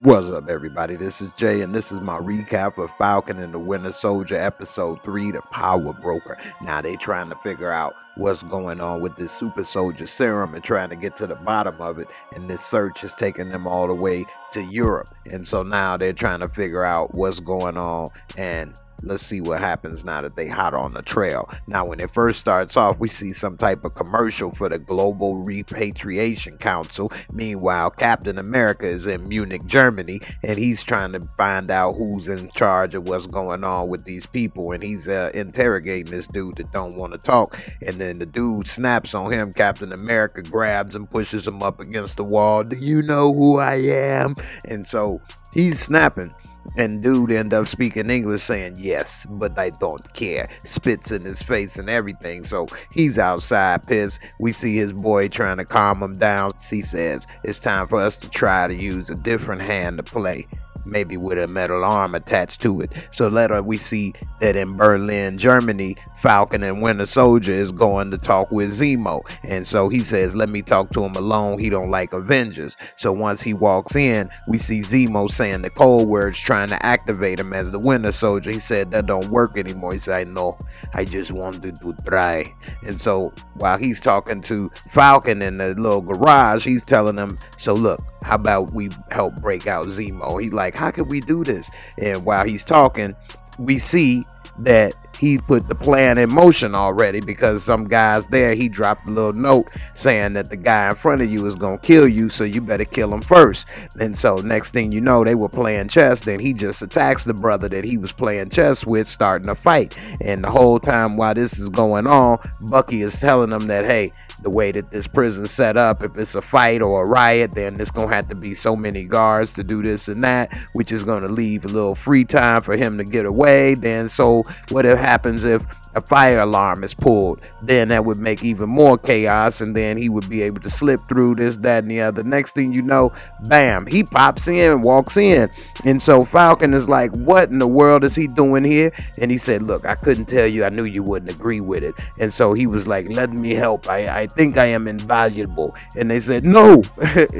What's up, everybody? This is Jay, and this is my recap of Falcon and the Winter Soldier Episode 3, The Power Broker. Now, they trying to figure out what's going on with this super soldier serum and trying to get to the bottom of it, and this search is taking them all the way to Europe. And so now they're trying to figure out what's going on, and let's see what happens now that they hot on the trail. Now, when it first starts off, we see some type of commercial for the Global Repatriation Council. Meanwhile, Captain America is in Munich, Germany, and he's trying to find out who's in charge of what's going on with these people, and he's interrogating this dude that don't want to talk. And then the dude snaps on him. Captain America grabs him, pushes him up against the wall. Do you know who I am? And so he's snapping. And dude end up speaking English, saying yes, but I don't care. Spits in his face and everything. So he's outside pissed. We see his boy trying to calm him down. He says it's time for us to try to use a different hand to play, maybe with a metal arm attached to it. So later we see that in Berlin, Germany, Falcon and Winter Soldier is going to talk with Zemo. And so he says, let me talk to him alone. He don't like Avengers. So once he walks in, we see Zemo saying the code words, trying to activate him as the Winter Soldier. He said that don't work anymore. He said, no, I just wanted to try. And so while he's talking to Falcon in the little garage, he's telling him, so look, how about we help break out Zemo? He's like, how can we do this? And while he's talking, we see that he put the plan in motion already, because some guys there, he dropped a little note saying that the guy in front of you is gonna kill you, so you better kill him first. And so next thing you know, they were playing chess. Then he just attacks the brother that he was playing chess with, starting a fight. And the whole time while this is going on, Bucky is telling them that, hey, the way that this prison's set up, if it's a fight or a riot, then it's gonna have to be so many guards to do this and that, which is gonna leave a little free time for him to get away. Then so what happens if a fire alarm is pulled? Then that would make even more chaos, and then he would be able to slip through this, that, and the other. Next thing you know, bam, he pops in and walks in. And so Falcon is like, what in the world is he doing here? And he said, look, I couldn't tell you. I knew you wouldn't agree with it. And so he was like, let me help. I think I am invaluable. And they said, no.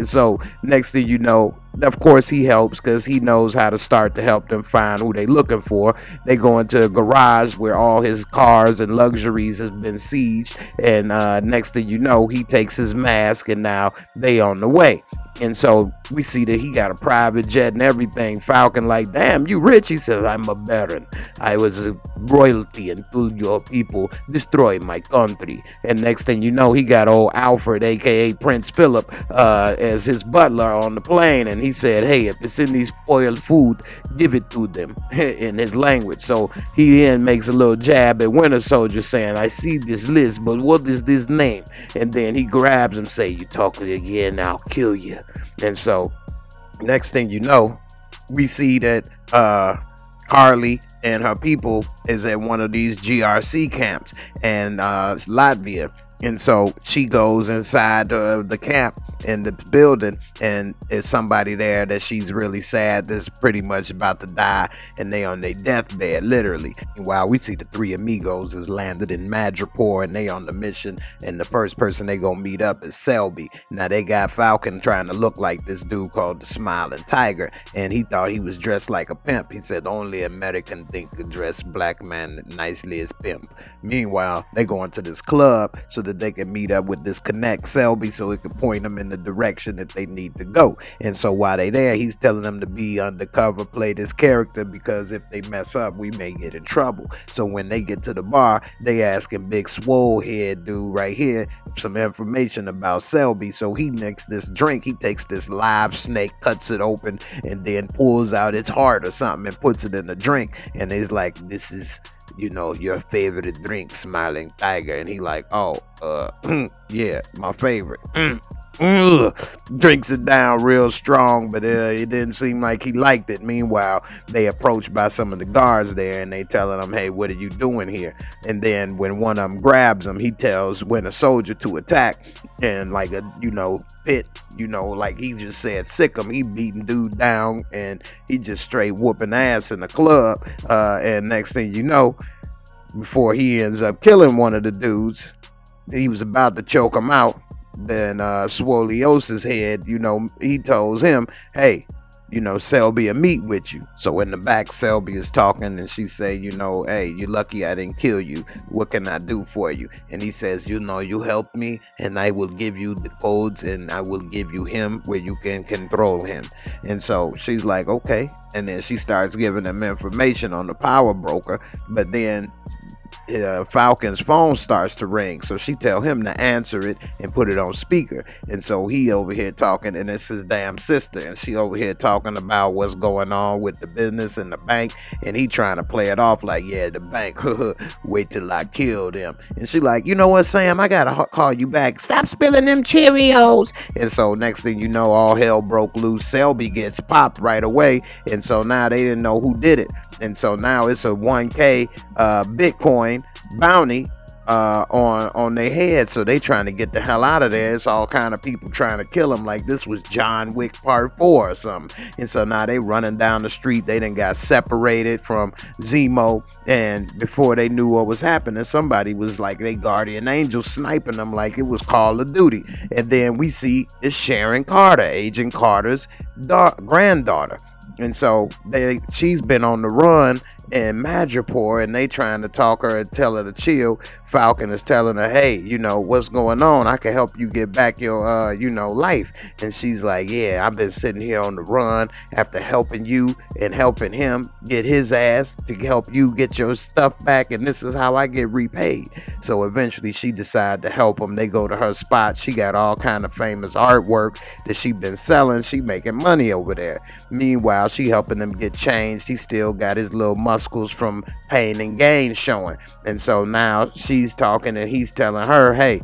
So next thing you know, of course he helps, because he knows how to start to help them find who they looking for. They go into a garage where all his cars and luxuries has been sieged, and next thing you know, he takes his mask, and now they on the way. And so we see that he got a private jet and everything. Falcon like, damn, you rich? He says, I'm a baron. I was a royalty until your people destroy my country. And next thing you know, he got old Alfred, aka Prince Philip, as his butler on the plane. And he said, hey, if it's in these spoiled food, give it to them in his language. So he then makes a little jab at Winter Soldier, saying, I see this list, but what is this name? And then he grabs him, say, you talking again, I'll kill you. And so next thing you know, we see that Carly and her people is at one of these GRC camps in Latvia. And so she goes inside the camp in the building, and there's somebody there that she's really sad that's pretty much about to die, and they on their deathbed, literally. While we see the three amigos is landed in Madripoor, and they on the mission, and the first person they gonna meet up is Selby. Now they got Falcon trying to look like this dude called the Smiling Tiger, and he thought he was dressed like a pimp. He said only American think to dress black man nicely as pimp. Meanwhile, they go into this club so that they can meet up with this Connect Selby, so it can point them in the direction that they need to go. And so while they there, he's telling them to be undercover, play this character, because if they mess up, we may get in trouble. So when they get to the bar, they asking big swole head dude right here some information about Selby. So he makes this drink. He takes this live snake, cuts it open, and then pulls out its heart or something and puts it in the drink. And he's like, this is, you know, your favorite drink, Smiling Tiger. And he like, oh, yeah, my favorite. Drinks it down real strong, but it didn't seem like he liked it. Meanwhile, they approached by some of the guards there, and they telling him, hey, what are you doing here? And then when one of them grabs him, he tells Winter Soldier to attack, and like a, you know, pit, you know, like he just said, sick him. He beating dude down, and he just straight whooping ass in the club. And next thing you know, before he ends up killing one of the dudes, he was about to choke him out. Then Swoliosis head, you know, he tells him, hey, Selby will meet with you. So in the back, Selby is talking and she say, hey, you're lucky I didn't kill you. What can I do for you? And he says, you help me and I will give you the codes and I will give you him where you can control him. And so she's like, okay. And then she starts giving them information on the power broker. But then Falcon's phone starts to ring, so she tell him to answer it and put it on speaker. And so he over here talking, and it's his damn sister, and she over here talking about what's going on with the business and the bank, and he trying to play it off like, yeah, the bank, wait till I kill them. And she like, you know what, Sam, I gotta call you back, stop spilling them Cheerios. And so next thing you know, all hell broke loose. Selby gets popped right away, and so now they didn't know who did it. And so now it's a 1K Bitcoin bounty on their head. So they trying to get the hell out of there. It's all kind of people trying to kill them like this was John Wick Part 4 or something. And so now they running down the street. They done got separated from Zemo. And before they knew what was happening, somebody was like they guardian angel sniping them like it was Call of Duty. And then we see it's Sharon Carter, Agent Carter's granddaughter. And so she's been on the run in Madripoor, and they trying to talk her and tell her to chill. Falcon is telling her, hey, what's going on? I can help you get back your, life. And she's like, yeah, I've been sitting here on the run after helping you and helping him get his ass to help you get your stuff back. And this is how I get repaid. So eventually she decided to help him. They go to her spot. She got all kind of famous artwork that she been selling. She making money over there. Meanwhile, she helping him get changed. He still got his little muscles from pain and gain showing. And so now she's talking and he's telling her, hey,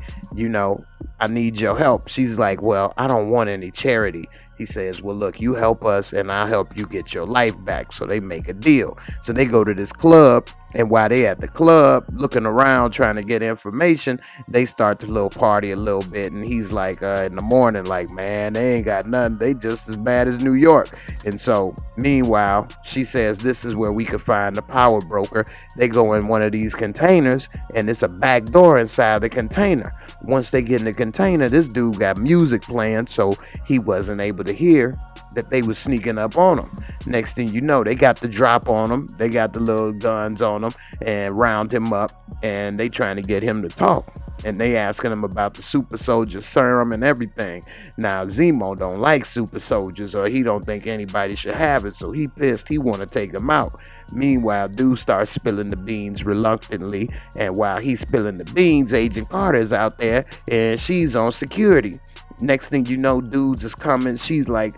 I need your help. She's like, well, I don't want any charity. He says, well, look, you help us and I'll help you get your life back. So they make a deal. So they go to this club, and while they at the club looking around trying to get information, they start to little party a little bit. And he's like, in the morning, like, man, they ain't got nothing. They just as bad as New York. And so meanwhile, she says, this is where we could find the power broker. They go in one of these containers, and it's a back door inside the container. Once they get in the container, this dude got music playing, so he wasn't able to hear that they was sneaking up on him. Next thing you know, they got the drop on him. They got the little guns on him and round him up, and they trying to get him to talk. And they asking him about the super soldier serum and everything. Now, Zemo don't like super soldiers, or he don't think anybody should have it, so he pissed. He want to take him out. Meanwhile, dude starts spilling the beans reluctantly, and while he's spilling the beans, Agent Carter is out there, and she's on security. Next thing you know, dudes is coming. She's like,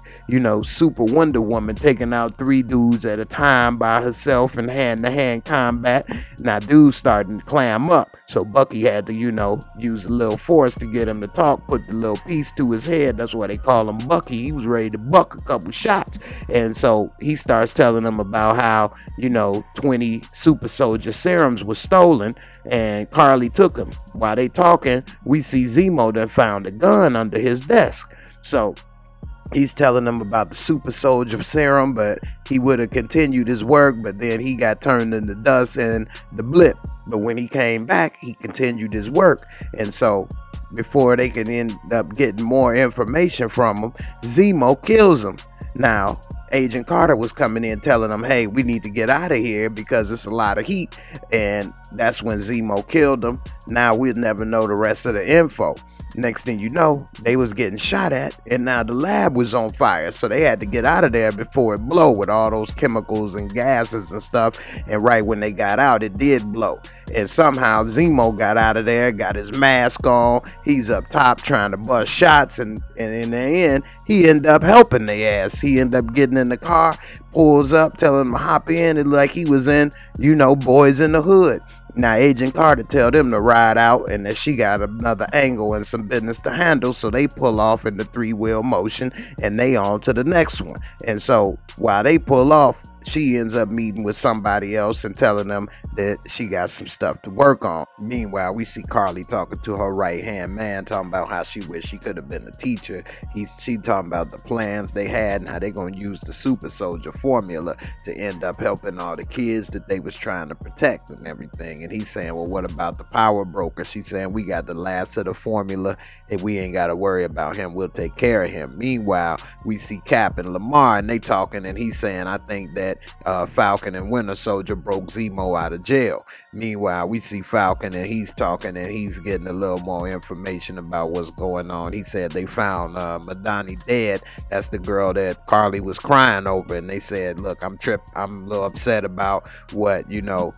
super Wonder Woman, taking out 3 dudes at a time by herself in hand-to-hand combat. Now, dudes starting to clam up. So Bucky had to, use a little force to get him to talk, put the little piece to his head. That's why they call him Bucky. He was ready to buck a couple shots. And so he starts telling them about how, 20 super soldier serums were stolen, and Carly took them. While they talking, we see Zemo done found a gun under his desk. So he's telling them about the super soldier serum, but he would have continued his work, but then he got turned into dust in the blip. But when he came back, he continued his work. And so before they can end up getting more information from him, Zemo kills him. Now, Agent Carter was coming in telling them, hey, we need to get out of here because it's a lot of heat. And that's when Zemo killed him. Now we'll never know the rest of the info. Next thing you know, they was getting shot at, and now the lab was on fire, so they had to get out of there before it blow with all those chemicals and gases and stuff. And right when they got out, it did blow. And somehow Zemo got out of there, got his mask on, he's up top trying to bust shots, and in the end, he ended up helping their ass. He ended up getting in the car, pulls up, telling them to hop in, and like he was in, Boys in the Hood. Now, Agent Carter tell them to ride out and that she got another angle and some business to handle, so they pull off in the 3-wheel motion and they on to the next one. And so while they pull off, she ends up meeting with somebody else and telling them that she got some stuff to work on. Meanwhile, we see Carly talking to her right-hand man, talking about how she wished she could have been a teacher. She talking about the plans they had and how they gonna use the super soldier formula to end up helping all the kids that they was trying to protect and everything. And he's saying, well, what about the power broker? She's saying, we got the last of the formula and we ain't got to worry about him. We'll take care of him. Meanwhile, we see Cap and Lamar and they talking, and he's saying, I think that Falcon and Winter Soldier broke Zemo out of jail. Meanwhile, we see Falcon and he's talking and he's getting a little more information about what's going on. He said they found Madani dead. That's the girl that Carly was crying over, and they said, look, I'm a little upset about what, you know,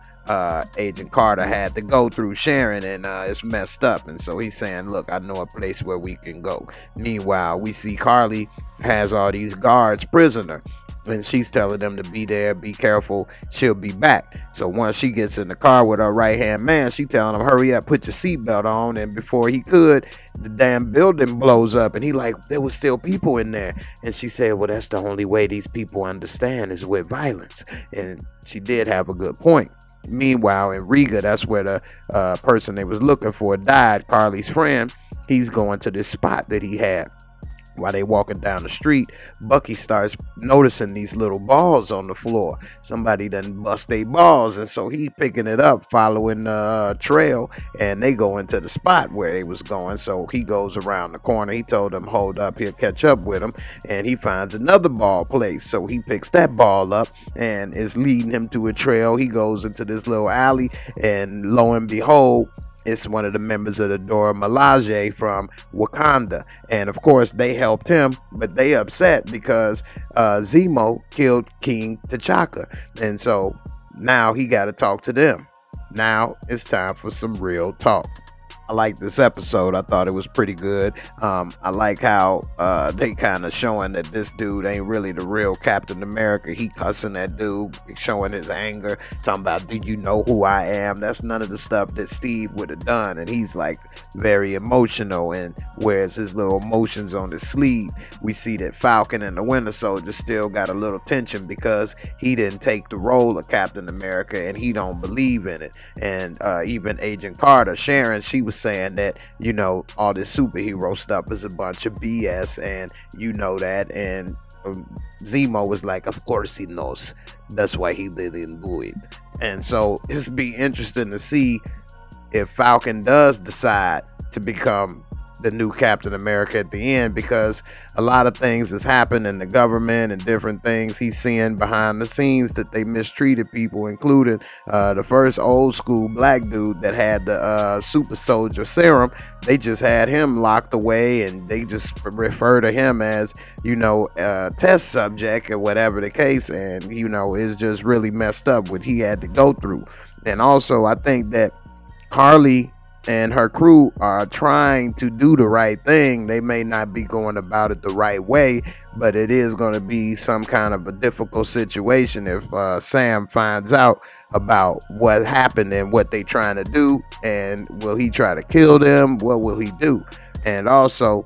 Agent Carter had to go through Sharon, and it's messed up. And so he's saying, look, I know a place where we can go. Meanwhile, we see Carly has all these guards prisoner, and she's telling them to be there, be careful, she'll be back. So once she gets in the car with her right-hand man, she telling him, hurry up, put your seatbelt on. And before he could, the damn building blows up, and he like, there was still people in there. And she said, well, that's the only way these people understand is with violence. And she did have a good point. Meanwhile, in Riga, that's where the person they was looking for died, Carly's friend. He's going to this spot that he had. While they walking down the street, Bucky starts noticing these little balls on the floor. Somebody done bust their balls, and so he picking it up, following the trail, and they go into the spot where they was going. So he goes around the corner. He told them, hold up, he'll catch up with him, and he finds another ball place. So he picks that ball up, and it's leading him to a trail. He goes into this little alley, and lo and behold, it's one of the members of the Dora Milaje from Wakanda. And of course, they helped him, but they upset because Zemo killed King T'Chaka. And so now he got to talk to them. Now it's time for some real talk. I like this episode. I thought it was pretty good. I like how they kind of showing that this dude ain't really the real Captain America. He cussing that dude, showing his anger, talking about, do you know who I am? That's none of the stuff that Steve would have done. And he's like very emotional, and wears his little emotions on his sleeve. We see that Falcon and the Winter Soldier still got a little tension because he didn't take the role of Captain America and he don't believe in it. And even Agent Carter, Sharon, she was saying that, you know, all this superhero stuff is a bunch of BS, and you know that. And Zemo was like, of course he knows, that's why he didn't do it. And so it's be interesting to see if Falcon does decide to become the new Captain America at the end, because a lot of things has happened in the government and different things he's seeing behind the scenes that they mistreated people, including the first old school black dude that had the super soldier serum. They just had him locked away, and they just refer to him as, you know, test subject or whatever the case. And, you know, it's just really messed up what he had to go through. And also, I think that Carly and her crew are trying to do the right thing. They may not be going about it the right way, but it is going to be some kind of a difficult situation if Sam finds out about what happened and what they trying to do. And will he try to kill them? What will he do? And also,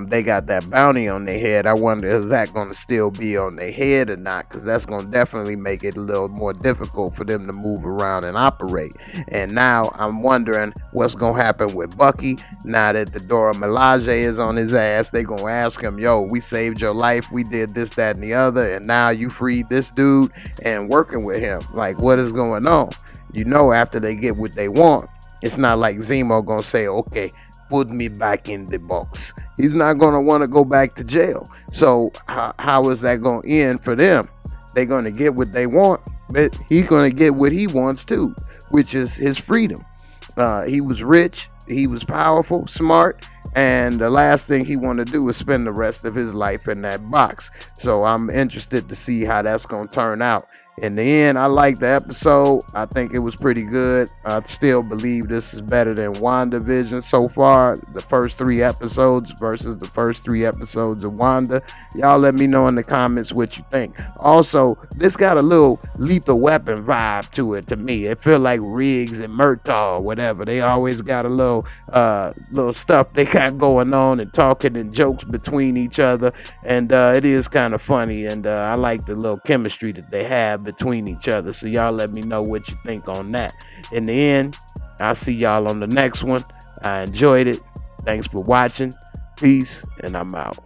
they got that bounty on their head. I wonder, is that going to still be on their head or not? Because that's going to definitely make it a little more difficult for them to move around and operate. And now I'm wondering what's going to happen with Bucky now that the Dora Milaje is on his ass. They going to ask him, yo, we saved your life, we did this, that, and the other, and now you freed this dude and working with him. Like, what is going on? You know, after they get what they want, it's not like Zemo going to say, okay, put me back in the box. He's not going to want to go back to jail. So how is that going to end for them? They're going to get what they want, but he's going to get what he wants too, which is his freedom. He was rich, he was powerful, smart, and the last thing he want to do is spend the rest of his life in that box. So I'm interested to see how that's going to turn out In the end, I like the episode. I think it was pretty good. I still believe this is better than WandaVision so far. The first 3 episodes versus the first 3 episodes of Wanda. Y'all let me know in the comments what you think. Also, this got a little Lethal Weapon vibe to it to me. It feel like Riggs and Murtaugh or whatever. They always got a little stuff they got going on and talking and jokes between each other. And it is kind of funny. And I like the little chemistry that they have between each other. So y'all let me know what you think on that. In the end, I'll see y'all on the next one. I enjoyed it. Thanks for watching. Peace, and I'm out.